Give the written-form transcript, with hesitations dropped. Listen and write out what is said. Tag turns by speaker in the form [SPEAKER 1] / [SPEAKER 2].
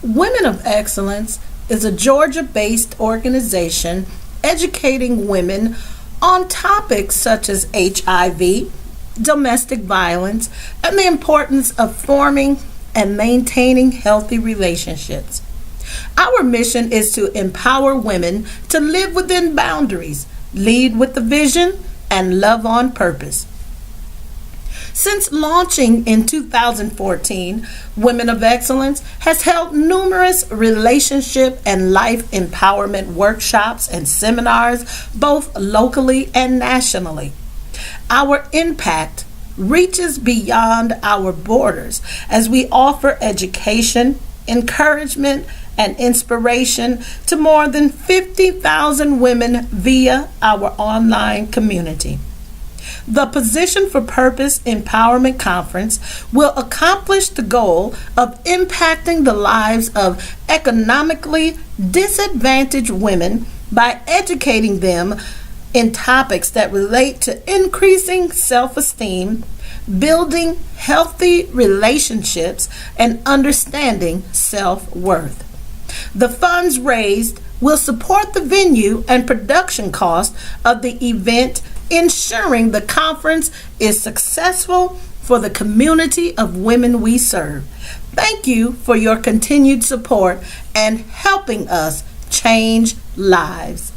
[SPEAKER 1] Women of Excellence is a Georgia based organization educating women on topics such as HIV, domestic violence, and the importance of forming and maintaining healthy relationships. Our mission is to empower women to live within boundaries, lead with the vision, and love on purpose. Since launching in 2014, Women of Excellence has held numerous relationship and life empowerment workshops and seminars, both locally and nationally. Our impact reaches beyond our borders as we offer education, encouragement, and inspiration to more than 50,000 women via our online community. The Position for Purpose Empowerment Conference will accomplish the goal of impacting the lives of economically disadvantaged women by educating them in topics that relate to increasing self-esteem, building healthy relationships, and understanding self-worth. The funds raised will support the venue and production costs of the event, ensuring the conference is successful for the community of women we serve. Thank you for your continued support and helping us change lives.